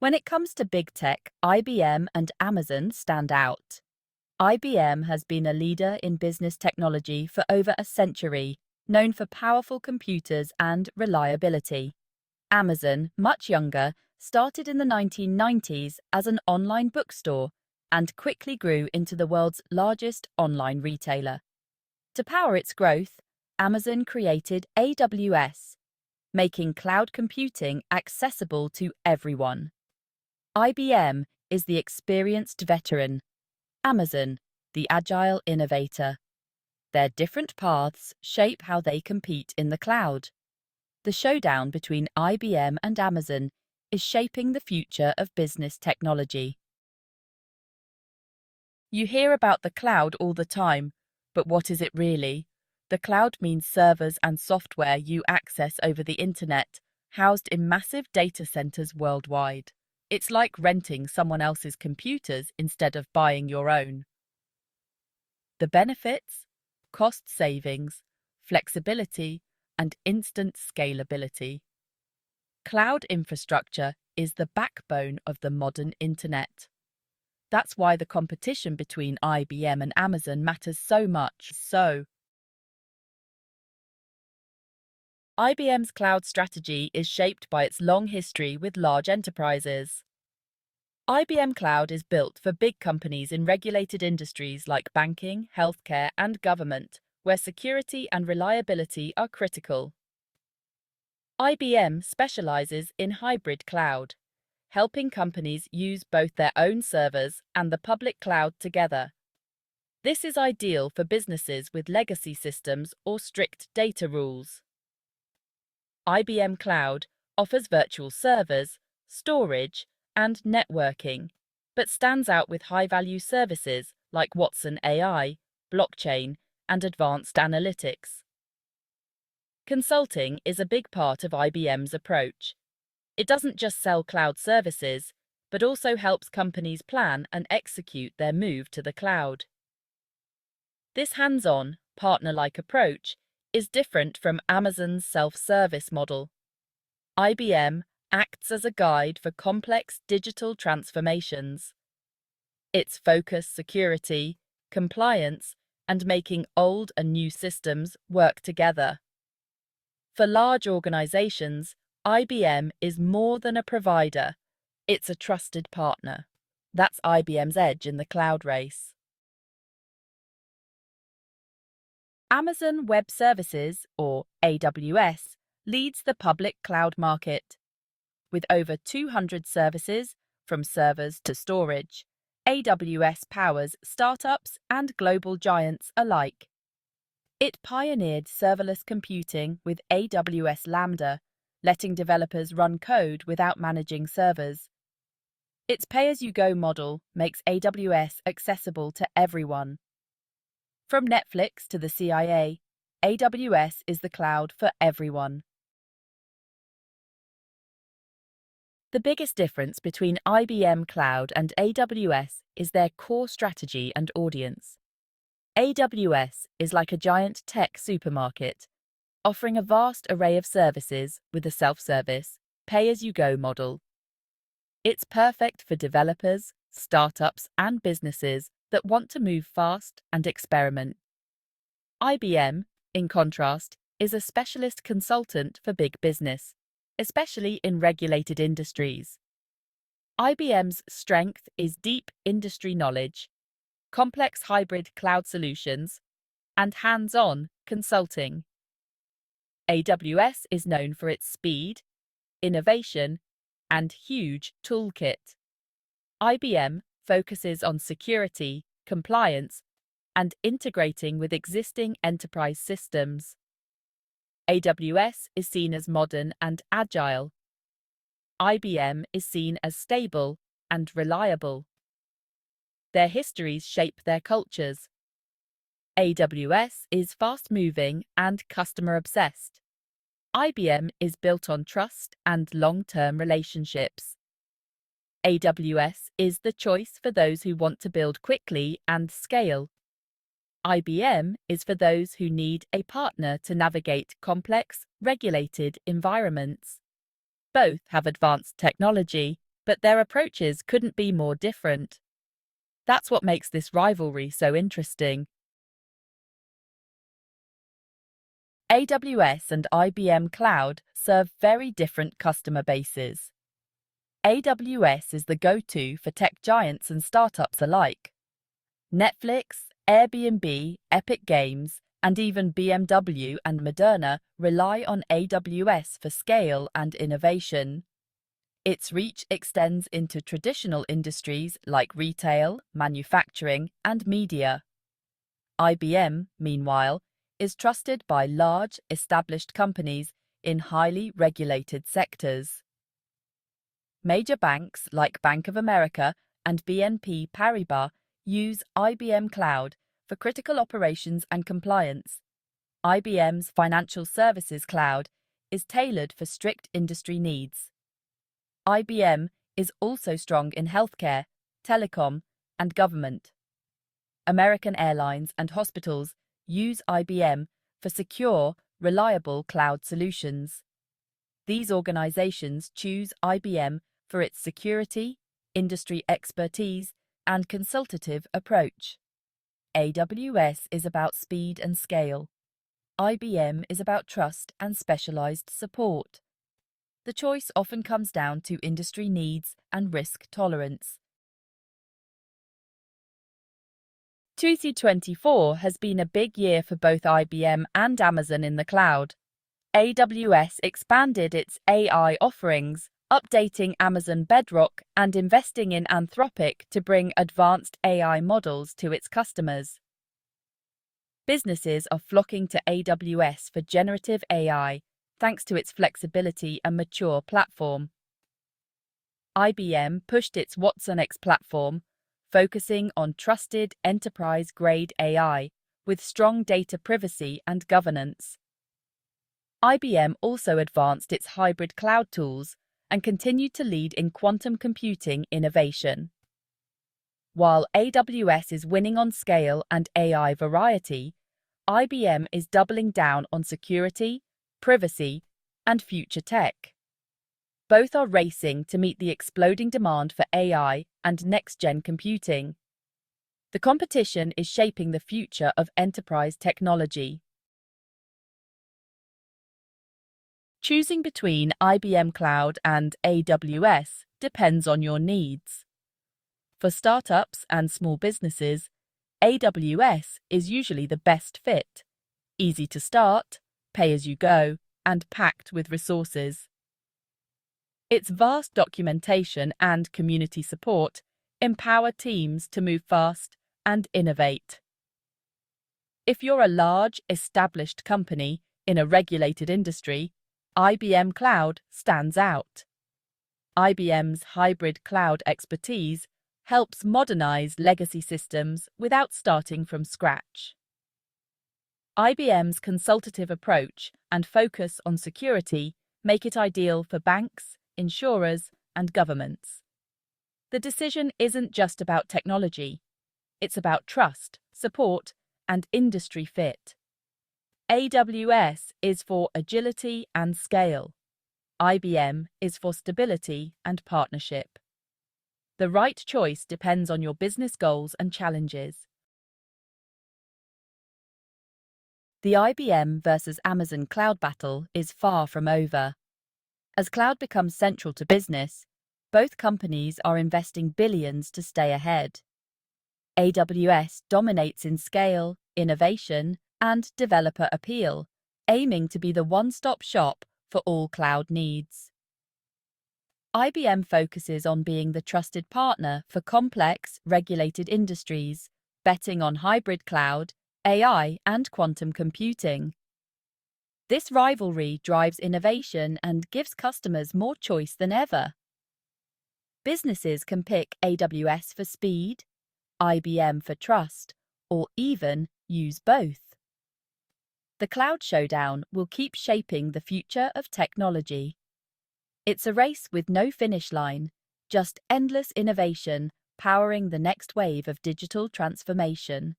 When it comes to big tech, IBM and Amazon stand out. IBM has been a leader in business technology for over a century, known for powerful computers and reliability. Amazon, much younger, started in the 1990s as an online bookstore and quickly grew into the world's largest online retailer. To power its growth, Amazon created AWS, making cloud computing accessible to everyone. IBM is the experienced veteran, Amazon, the agile innovator. Their different paths shape how they compete in the cloud. The showdown between IBM and Amazon is shaping the future of business technology. You hear about the cloud all the time, but what is it really? The cloud means servers and software you access over the internet, housed in massive data centers worldwide. It's like renting someone else's computers instead of buying your own. The benefits? Cost savings, flexibility, and instant scalability. Cloud infrastructure is the backbone of the modern internet. That's why the competition between IBM and Amazon matters so much. IBM's cloud strategy is shaped by its long history with large enterprises. IBM Cloud is built for big companies in regulated industries like banking, healthcare, and government, where security and reliability are critical. IBM specializes in hybrid cloud, helping companies use both their own servers and the public cloud together. This is ideal for businesses with legacy systems or strict data rules. IBM Cloud offers virtual servers, storage, and networking, but stands out with high-value services like Watson AI, blockchain, and advanced analytics. Consulting is a big part of IBM's approach. It doesn't just sell cloud services, but also helps companies plan and execute their move to the cloud. This hands-on, partner-like approach is different from Amazon's self-service model. IBM acts as a guide for complex digital transformations. Its focus security, compliance, and making old and new systems work together. For large organizations, IBM is more than a provider, it's a trusted partner. That's IBM's edge in the cloud race. Amazon Web Services, or AWS, leads the public cloud market. With over 200 services, from servers to storage, AWS powers startups and global giants alike. It pioneered serverless computing with AWS Lambda, letting developers run code without managing servers. Its pay-as-you-go model makes AWS accessible to everyone. From Netflix to the CIA, AWS is the cloud for everyone. The biggest difference between IBM Cloud and AWS is their core strategy and audience. AWS is like a giant tech supermarket, offering a vast array of services with a self-service, pay-as-you-go model. It's perfect for developers, startups, and businesses that want to move fast and experiment. IBM, in contrast, is a specialist consultant for big business, especially in regulated industries. IBM's strength is deep industry knowledge, complex hybrid cloud solutions, and hands-on consulting. AWS is known for its speed, innovation, and huge toolkit. IBM focuses on security, compliance, and integrating with existing enterprise systems. AWS is seen as modern and agile. IBM is seen as stable and reliable. Their histories shape their cultures. AWS is fast-moving and customer-obsessed. IBM is built on trust and long-term relationships. AWS is the choice for those who want to build quickly and scale. IBM is for those who need a partner to navigate complex, regulated environments. Both have advanced technology, but their approaches couldn't be more different. That's what makes this rivalry so interesting. AWS and IBM Cloud serve very different customer bases. AWS is the go-to for tech giants and startups alike. Netflix, Airbnb, Epic Games, and even BMW and Moderna rely on AWS for scale and innovation. Its reach extends into traditional industries like retail, manufacturing, and media. IBM, meanwhile, is trusted by large, established companies in highly regulated sectors. Major banks like Bank of America and BNP Paribas use IBM Cloud for critical operations and compliance. IBM's Financial Services Cloud is tailored for strict industry needs. IBM is also strong in healthcare, telecom, and government. American airlines and hospitals use IBM for secure, reliable cloud solutions. These organizations choose IBM for its security, industry expertise, and consultative approach. AWS is about speed and scale. IBM is about trust and specialized support. The choice often comes down to industry needs and risk tolerance. 2024 has been a big year for both IBM and Amazon in the cloud. AWS expanded its AI offerings, updating Amazon Bedrock and investing in Anthropic to bring advanced AI models to its customers. Businesses are flocking to AWS for generative AI, thanks to its flexibility and mature platform. IBM pushed its watsonx platform, focusing on trusted enterprise-grade AI with strong data privacy and governance. IBM also advanced its hybrid cloud tools and continued to lead in quantum computing innovation. While AWS is winning on scale and AI variety, IBM is doubling down on security, privacy, and future tech. Both are racing to meet the exploding demand for AI and next-gen computing. The competition is shaping the future of enterprise technology. Choosing between IBM Cloud and AWS depends on your needs. For startups and small businesses, AWS is usually the best fit. Easy to start, pay as you go, and packed with resources. Its vast documentation and community support empower teams to move fast and innovate. If you're a large, established company in a regulated industry, IBM Cloud stands out. IBM's hybrid cloud expertise helps modernize legacy systems without starting from scratch. IBM's consultative approach and focus on security make it ideal for banks, insurers, and governments. The decision isn't just about technology. It's about trust, support, and industry fit. AWS is for agility and scale. IBM is for stability and partnership. The right choice depends on your business goals and challenges. The IBM versus Amazon cloud battle is far from over. As cloud becomes central to business, both companies are investing billions to stay ahead. AWS dominates in scale, innovation, and developer appeal, aiming to be the one-stop shop for all cloud needs. IBM focuses on being the trusted partner for complex, regulated industries, betting on hybrid cloud, AI, and quantum computing. This rivalry drives innovation and gives customers more choice than ever. Businesses can pick AWS for speed, IBM for trust, or even use both. The Cloud Showdown will keep shaping the future of technology. It's a race with no finish line, just endless innovation powering the next wave of digital transformation.